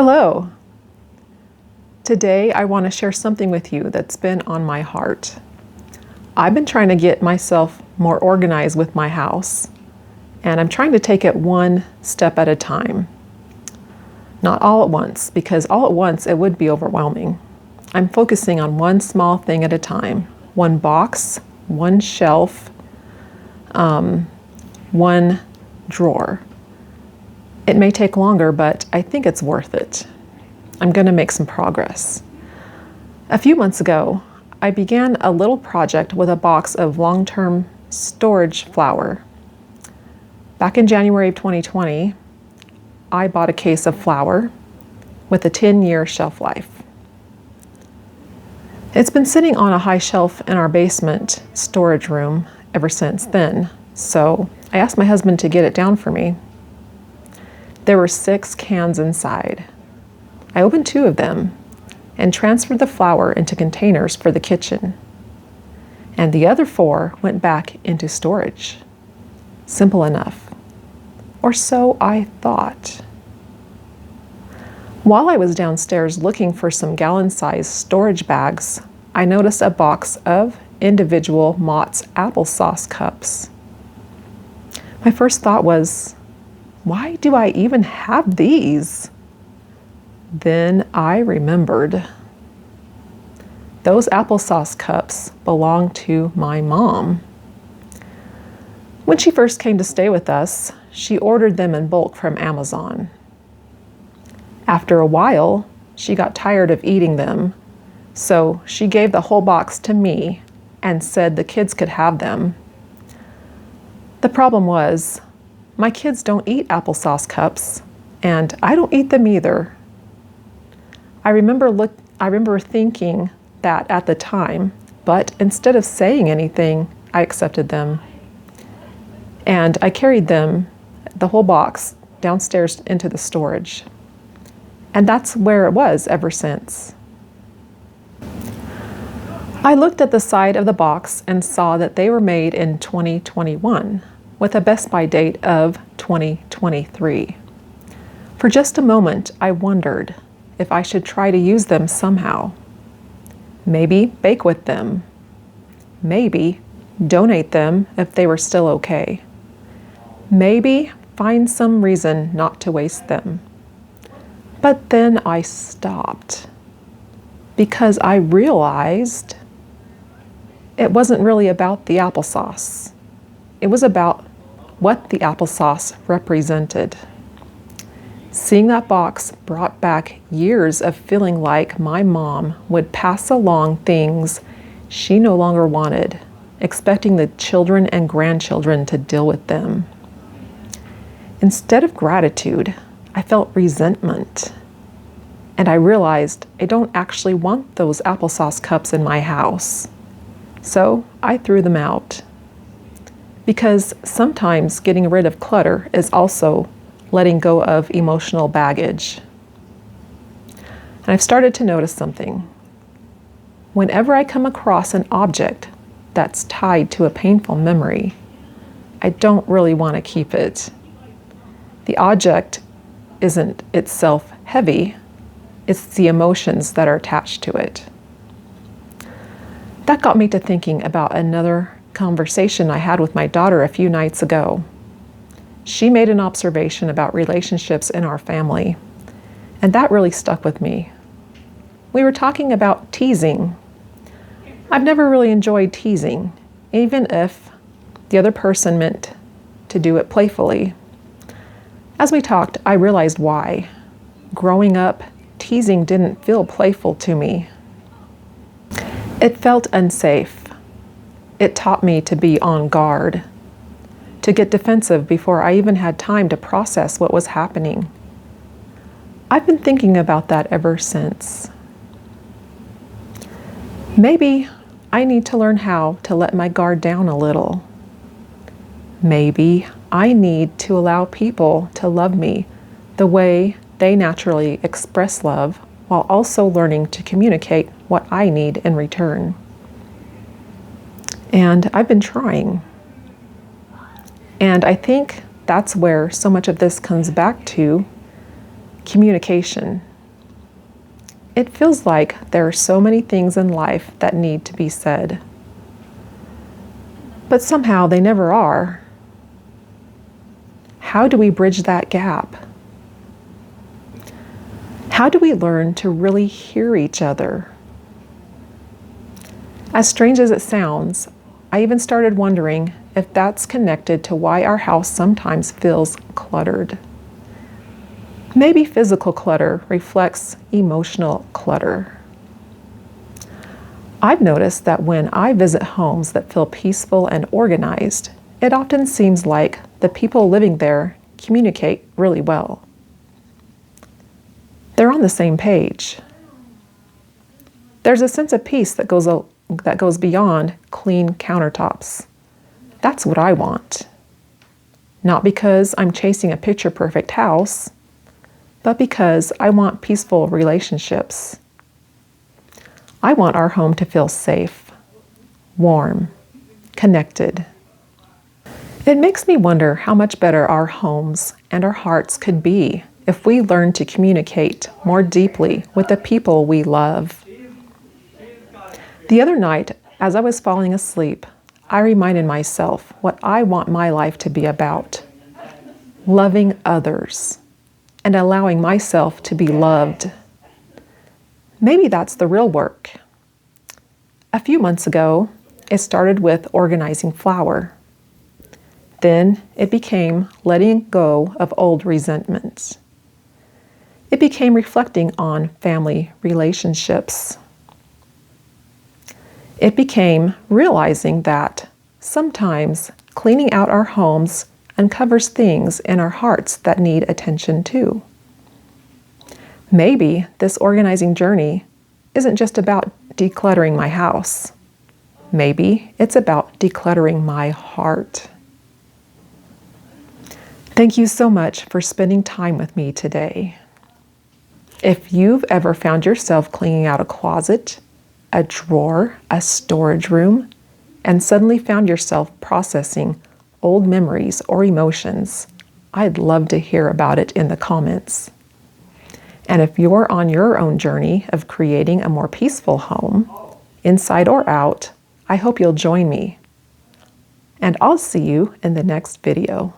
Hello. Today I want to share something with you that's been on my heart. I've been trying to get myself more organized with my house, and I'm trying to take it one step at a time. Not all at once, because all at once it would be overwhelming. I'm focusing on one small thing at a time. One box, one shelf, one drawer. It may take longer, but I think it's worth it. I'm going to make some progress. A few months ago, I began a little project with a box of long-term storage flour. Back in January of 2020, I bought a case of flour with a 10-year shelf life. It's been sitting on a high shelf in our basement storage room ever since then, so I asked my husband to get it down for me. There were 6 cans inside. I opened 2 of them and transferred the flour into containers for the kitchen, and the other 4 went back into storage. Simple enough. Or so I thought. While I was downstairs looking for some gallon-sized storage bags, I noticed a box of individual Mott's applesauce cups. My first thought was, why do I even have these? Then I remembered. Those applesauce cups belong to my mom. When she first came to stay with us, she ordered them in bulk from Amazon. After a while, she got tired of eating them, so she gave the whole box to me and said the kids could have them. The problem was, my kids don't eat applesauce cups, and I don't eat them either. I remember thinking that at the time, but instead of saying anything, I accepted them. And I carried them, the whole box, downstairs into the storage. And that's where it was ever since. I looked at the side of the box and saw that they were made in 2021, with a Best By date of 2023. For just a moment, I wondered if I should try to use them somehow. Maybe bake with them. Maybe donate them if they were still okay. Maybe find some reason not to waste them. But then I stopped because I realized it wasn't really about the applesauce. It was about what the applesauce represented. Seeing that box brought back years of feeling like my mom would pass along things she no longer wanted, expecting the children and grandchildren to deal with them. Instead of gratitude, I felt resentment. And I realized I don't actually want those applesauce cups in my house. So I threw them out. Because sometimes getting rid of clutter is also letting go of emotional baggage. And I've started to notice something. Whenever I come across an object that's tied to a painful memory, I don't really want to keep it. The object isn't itself heavy, it's the emotions that are attached to it. That got me to thinking about another conversation I had with my daughter a few nights ago. She made an observation about relationships in our family, and that really stuck with me. We were talking about teasing. I've never really enjoyed teasing, even if the other person meant to do it playfully. As we talked, I realized why. Growing up, teasing didn't feel playful to me. It felt unsafe. It taught me to be on guard, to get defensive before I even had time to process what was happening. I've been thinking about that ever since. Maybe I need to learn how to let my guard down a little. Maybe I need to allow people to love me the way they naturally express love, while also learning to communicate what I need in return. And I've been trying. And I think that's where so much of this comes back to communication. It feels like there are so many things in life that need to be said, but somehow they never are. How do we bridge that gap? How do we learn to really hear each other? As strange as it sounds, I even started wondering if that's connected to why our house sometimes feels cluttered. Maybe physical clutter reflects emotional clutter. I've noticed that when I visit homes that feel peaceful and organized, it often seems like the people living there communicate really well. They're on the same page. There's a sense of peace that goes beyond clean countertops. That's what I want. Not because I'm chasing a picture-perfect house, but because I want peaceful relationships. I want our home to feel safe, warm, connected. It makes me wonder how much better our homes and our hearts could be if we learned to communicate more deeply with the people we love. The other night, as I was falling asleep, I reminded myself what I want my life to be about: loving others and allowing myself to be loved. Maybe that's the real work. A few months ago, it started with organizing flour. Then it became letting go of old resentments. It became reflecting on family relationships. It became realizing that sometimes cleaning out our homes uncovers things in our hearts that need attention too. Maybe this organizing journey isn't just about decluttering my house. Maybe it's about decluttering my heart. Thank you so much for spending time with me today. If you've ever found yourself cleaning out a closet, a drawer, a storage room, and suddenly found yourself processing old memories or emotions, I'd love to hear about it in the comments. And if you're on your own journey of creating a more peaceful home, inside or out, I hope you'll join me. And I'll see you in the next video.